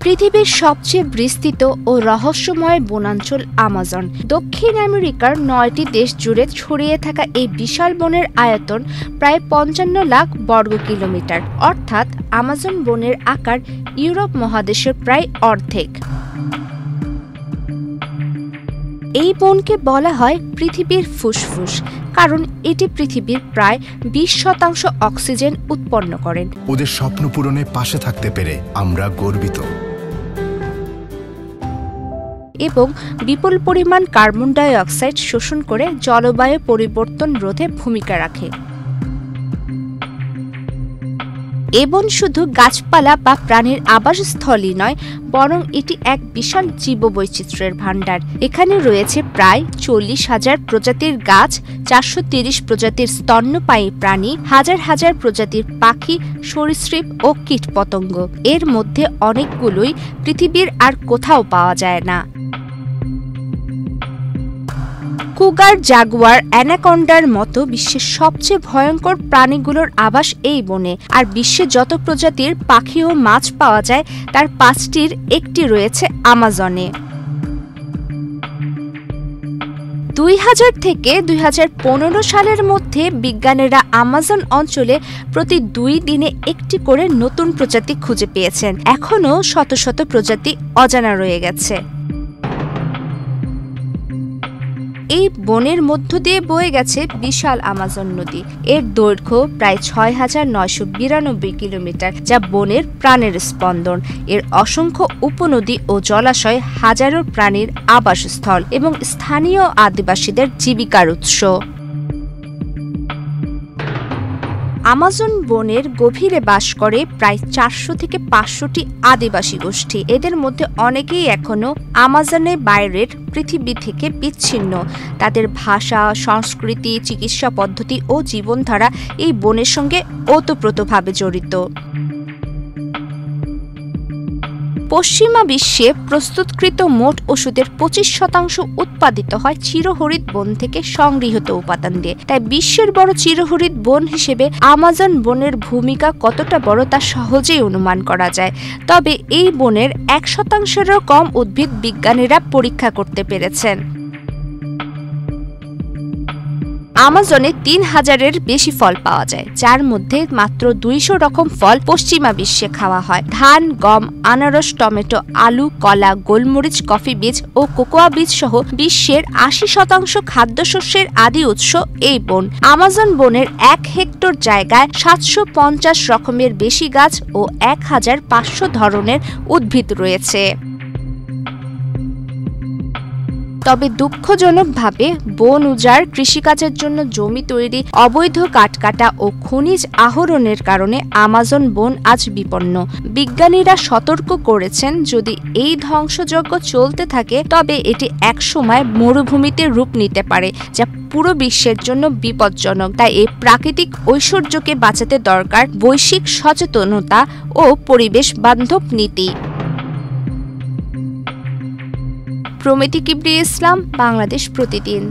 পৃথিবীর সবচেয়ে বিস্তৃত ও রহস্যময় বনাঞ্চল আমাজন। দক্ষিণ আমেরিকার ৯টি দেশ জুড়ে ছড়িয়ে থাকা এই বিশাল বনের আয়তন প্রায় ৫৫ লাখ বর্গ কিলোমিটার, অর্থাৎ আমাজন বনের আকার ইউরোপ মহাদেশের প্রায় অর্ধেক। এই বনকে বলা হয় পৃথিবীর ফুসফুস, কারণ এটি পৃথিবীর প্রায় ২০% অক্সিজেন উৎপন্ন করেন। ওদের স্বপ্ন পূরণে পাশে থাকতে পেরে আমরা গর্বিত। এবং বিপুল পরিমাণ কার্বন ডাই অক্সাইড শোষণ করে জলবায়ু পরিবর্তন রোধে ভূমিকা রাখে। এ বন শুধু গাছপালা বা প্রাণীর আবাসস্থলই নয়, বরং এটি এক বিশাল জীববৈচিত্র্যের ভাণ্ডার। এখানে রয়েছে প্রায় ৪০,০০০ প্রজাতির গাছ, ৪৩০ প্রজাতির স্তন্যপায়ী প্রাণী, হাজার হাজার প্রজাতির পাখি, সরীসৃপ ও কীটপতঙ্গ। এর মধ্যে অনেকগুলোই পৃথিবীর আর কোথাও পাওয়া যায় না। কুগার, জাগুয়ার, অ্যানাকন্ডার মতো বিশ্বের সবচেয়ে ভয়ঙ্কর প্রাণীগুলোর আবাস এই বনে। আর বিশ্বে যত প্রজাতির পাখি ও মাছ পাওয়া যায় তার ৫টির একটি রয়েছে আমাজনে। ২০০০ থেকে ২০১৫ সালের মধ্যে বিজ্ঞানীরা আমাজন অঞ্চলে প্রতি ২ দিনে একটি করে নতুন প্রজাতি খুঁজে পেয়েছেন। এখনও শত শত প্রজাতি অজানা রয়ে গেছে। এই বনের মধ্য দিয়ে বয়ে গেছে বিশাল আমাজন নদী। এর দৈর্ঘ্য প্রায় ৬,৯৯২ কিলোমিটার, যা বনের প্রাণের স্পন্দন। এর অসংখ্য উপনদী ও জলাশয় হাজারো প্রাণীর আবাসস্থল এবং স্থানীয় আদিবাসীদের জীবিকার উৎস। আমাজন বনের গভীরে বাস করে প্রায় ৪০০ থেকে ৫০০টি আদিবাসী গোষ্ঠী। এদের মধ্যে অনেকেই এখনো আমাজনের বাইরের পৃথিবী থেকে বিচ্ছিন্ন। তাদের ভাষা, সংস্কৃতি, চিকিৎসা পদ্ধতি ও জীবনধারা এই বনের সঙ্গে ওতপ্রোতভাবে জড়িত। পশ্চিমা বিশ্বে প্রস্তুতকৃত মোট ওষুধের ২৫% উৎপাদিত হয় চিরহরিৎ বন থেকে সংগৃহীত উপাদান দিয়ে। তাই বিশ্বের বড় চিরহরিৎ বন হিসেবে আমাজন বনের ভূমিকা কতটা বড় তা সহজেই অনুমান করা যায়। তবে এই বনের ১%-এরও কম উদ্ভিদ বিজ্ঞানীরা পরীক্ষা করতে পেরেছেন। আমাজনে ৩,০০০-এর বেশি ফল পাওয়া যায়, যার মধ্যে মাত্র ২০০ রকম ফল পশ্চিমা বিশ্বে খাওয়া হয়। ধান, গম, আনারস, টমেটো, আলু, কলা, গোলমরিচ, কফি বীজ ও কোকোয়া বীজ সহ বিশ্বের ৮০% খাদ্যশস্যের আদি উৎস এই বন। আমাজন বনের ১ হেক্টর জায়গায় ৭৫০ রকমের বেশি গাছ ও ১,৫০০ ধরনের উদ্ভিদ রয়েছে। তবে দুঃখজনকভাবে বন উজাড়, কৃষিকাজের জন্য জমি তৈরি, অবৈধ কাঠ কাটা ও খনিজ আহরণের কারণে আমাজন বন আজ বিপন্ন। বিজ্ঞানীরা সতর্ক করেছেন, যদি এই ধ্বংসযজ্ঞ চলতে থাকে তবে এটি একসময় মরুভূমিতে রূপ নিতে পারে, যা পুরো বিশ্বের জন্য বিপজ্জনক। তাই এই প্রাকৃতিক ঐশ্বর্যকে বাঁচাতে দরকার বৈশ্বিক সচেতনতা ও পরিবেশ বান্ধব নীতি। প্রমিতি কিবরিয়া ইসলাম, বাংলাদেশ প্রতিদিন।